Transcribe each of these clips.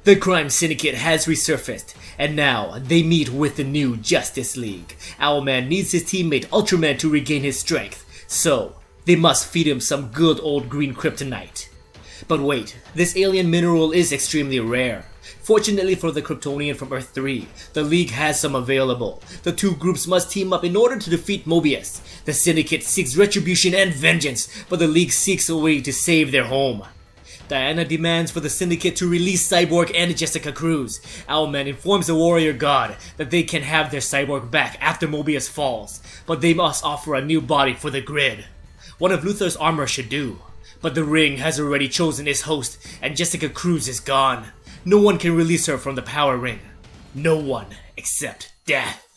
The crime syndicate has resurfaced, and now they meet with the new Justice League. Owlman needs his teammate Ultraman to regain his strength, so they must feed him some good old green kryptonite. But wait, this alien mineral is extremely rare. Fortunately for the Kryptonian from Earth 3, the League has some available. The two groups must team up in order to defeat Mobius. The Syndicate seeks retribution and vengeance, but the League seeks a way to save their home. Diana demands for the Syndicate to release Cyborg and Jessica Cruz. Owlman informs the Warrior God that they can have their Cyborg back after Mobius falls, but they must offer a new body for the grid. One of Luthor's armor should do, but the Ring has already chosen its host and Jessica Cruz is gone. No one can release her from the Power Ring. No one except death.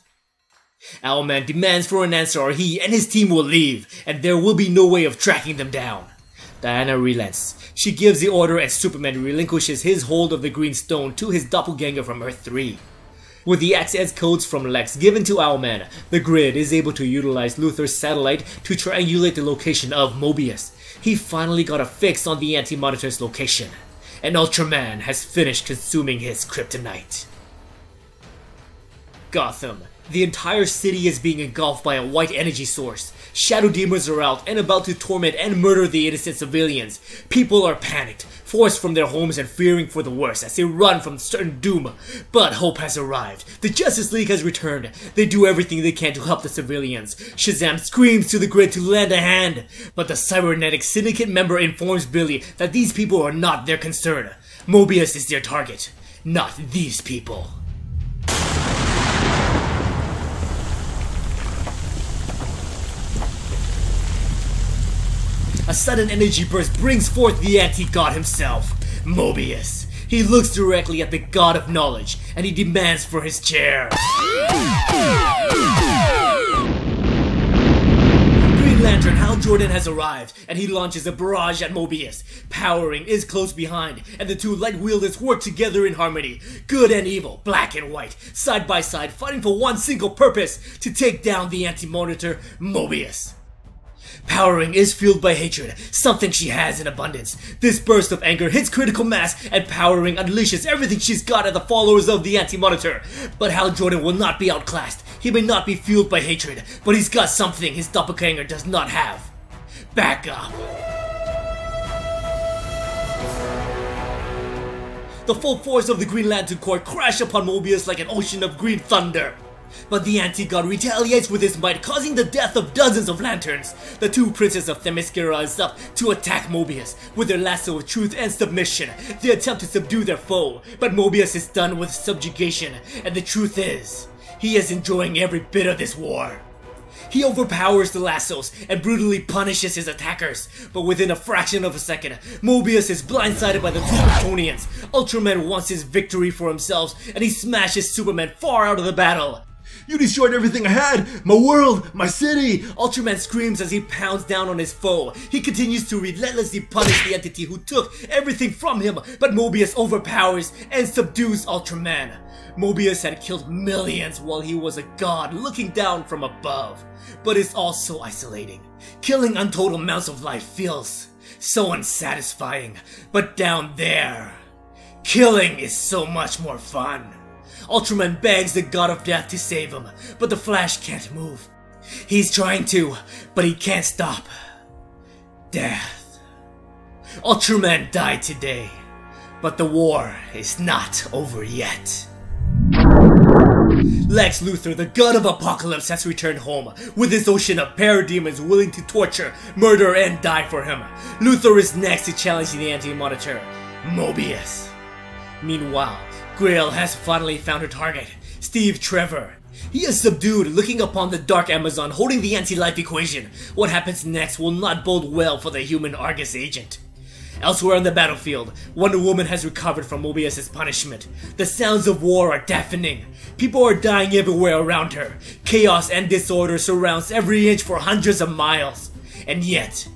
Owlman demands for an answer or he and his team will leave, and there will be no way of tracking them down. Diana relents. She gives the order and Superman relinquishes his hold of the Green Stone to his doppelganger from Earth 3. With the access codes from Lex given to Owlman, the Grid is able to utilize Luthor's satellite to triangulate the location of Mobius. He finally got a fix on the Anti-Monitor's location, and Ultraman has finished consuming his kryptonite. Gotham. The entire city is being engulfed by a white energy source. Shadow demons are out and about to torment and murder the innocent civilians. People are panicked, forced from their homes and fearing for the worst as they run from certain doom. But hope has arrived. The Justice League has returned. They do everything they can to help the civilians. Shazam screams to the Grid to lend a hand, but the cybernetic syndicate member informs Billy that these people are not their concern. Mobius is their target, not these people. A sudden energy burst brings forth the anti-god himself, Mobius. He looks directly at the god of knowledge, and he demands for his chair. Green Lantern Hal Jordan has arrived, and he launches a barrage at Mobius. Powering is close behind, and the two light wielders work together in harmony. Good and evil, black and white, side by side, fighting for one single purpose, to take down the Anti-Monitor, Mobius. Powering is fueled by hatred, something she has in abundance. This burst of anger hits critical mass, and Powering unleashes everything she's got at the followers of the Anti-Monitor. But Hal Jordan will not be outclassed. He may not be fueled by hatred, but he's got something his doppelganger does not have. Back up. The full force of the Green Lantern Corps crash upon Mobius like an ocean of green thunder. But the anti-god retaliates with his might, causing the death of dozens of lanterns. The two princes of Themyscira is up to attack Mobius. With their lasso of truth and submission, they attempt to subdue their foe. But Mobius is done with subjugation, and the truth is, he is enjoying every bit of this war. He overpowers the lassos and brutally punishes his attackers. But within a fraction of a second, Mobius is blindsided by the two Kryptonians. Ultraman wants his victory for himself, and he smashes Superman far out of the battle. You destroyed everything I had! My world! My city! Ultraman screams as he pounds down on his foe. He continues to relentlessly punish the entity who took everything from him, but Mobius overpowers and subdues Ultraman. Mobius had killed millions while he was a god looking down from above. But it's also isolating. Killing untold amounts of life feels so unsatisfying. But down there, killing is so much more fun. Ultraman begs the god of death to save him, but the Flash can't move. He's trying to, but he can't stop. Death. Ultraman died today, but the war is not over yet. Lex Luthor, the god of apocalypse, has returned home, with his ocean of parademons willing to torture, murder, and die for him. Luthor is next to challenge the Anti-Monitor, Mobius. Meanwhile, Grail has finally found her target, Steve Trevor. He is subdued, looking upon the Dark Amazon holding the anti-life equation. What happens next will not bode well for the human Argus agent. Elsewhere on the battlefield, Wonder Woman has recovered from Mobius' punishment. The sounds of war are deafening. People are dying everywhere around her. Chaos and disorder surrounds every inch for hundreds of miles. And yet,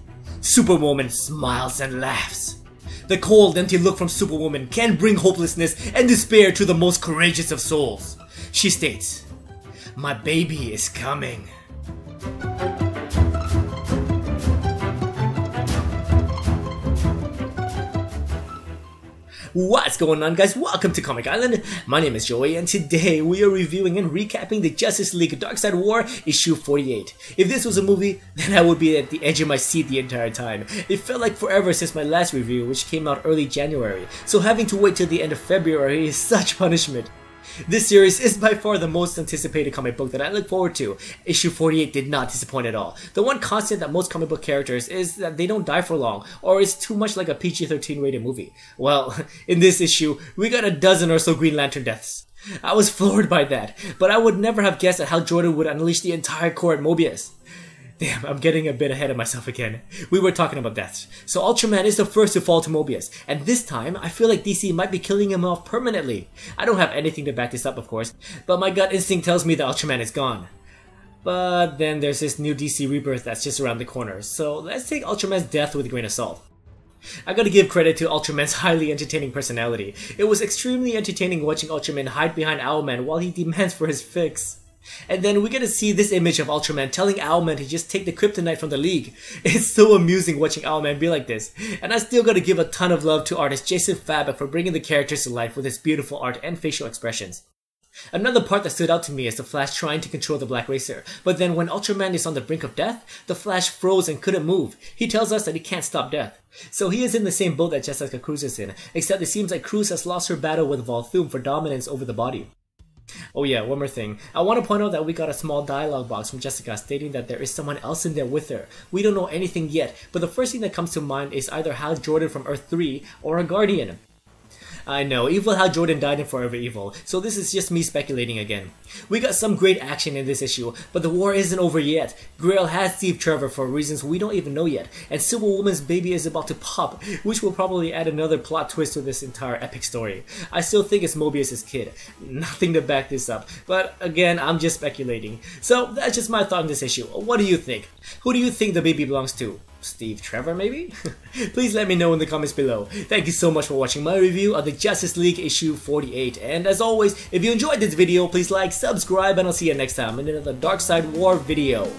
Superwoman smiles and laughs. The cold, empty look from Superwoman can bring hopelessness and despair to the most courageous of souls. She states, "My baby is coming." What's going on, guys? Welcome to Comic Island. My name is Joey, and today we are reviewing and recapping the Justice League Darkseid War issue 48. If this was a movie, then I would be at the edge of my seat the entire time. It felt like forever since my last review, which came out early January, so having to wait till the end of February is such punishment. This series is by far the most anticipated comic book that I look forward to. Issue 48 did not disappoint at all. The one constant that most comic book characters is that they don't die for long, or it's too much like a PG-13 rated movie. Well, in this issue, we got a dozen or so Green Lantern deaths. I was floored by that, but I would never have guessed at how Jordan would unleash the entire Corps at Mobius. Damn, I'm getting a bit ahead of myself again. We were talking about deaths. So Ultraman is the first to fall to Mobius, and this time, I feel like DC might be killing him off permanently. I don't have anything to back this up, of course, but my gut instinct tells me that Ultraman is gone. But then there's this new DC rebirth that's just around the corner, so let's take Ultraman's death with a grain of salt. I gotta give credit to Ultraman's highly entertaining personality. It was extremely entertaining watching Ultraman hide behind Owlman while he demands for his fix. And then we get to see this image of Ultraman telling Owlman to just take the kryptonite from the League. It's so amusing watching Owlman be like this. And I still gotta give a ton of love to artist Jason Fabok for bringing the characters to life with his beautiful art and facial expressions. Another part that stood out to me is the Flash trying to control the Black Racer, but then when Ultraman is on the brink of death, the Flash froze and couldn't move. He tells us that he can't stop death. So he is in the same boat that Jessica Cruz is in, except it seems like Cruz has lost her battle with Volthoom for dominance over the body. Oh yeah, one more thing. I want to point out that we got a small dialogue box from Jessica stating that there is someone else in there with her. We don't know anything yet, but the first thing that comes to mind is either Hal Jordan from Earth 3 or a Guardian. I know, Evil Hal Jordan died in Forever Evil, so this is just me speculating again. We got some great action in this issue, but the war isn't over yet. Grail has Steve Trevor for reasons we don't even know yet, and Superwoman's baby is about to pop, which will probably add another plot twist to this entire epic story. I still think it's Mobius' kid. Nothing to back this up, but again, I'm just speculating. So that's just my thought on this issue. What do you think? Who do you think the baby belongs to? Steve Trevor, maybe? Please let me know in the comments below. Thank you so much for watching my review of the Justice League issue 48. And as always, if you enjoyed this video, please like, subscribe, and I'll see you next time in another Darkseid War video.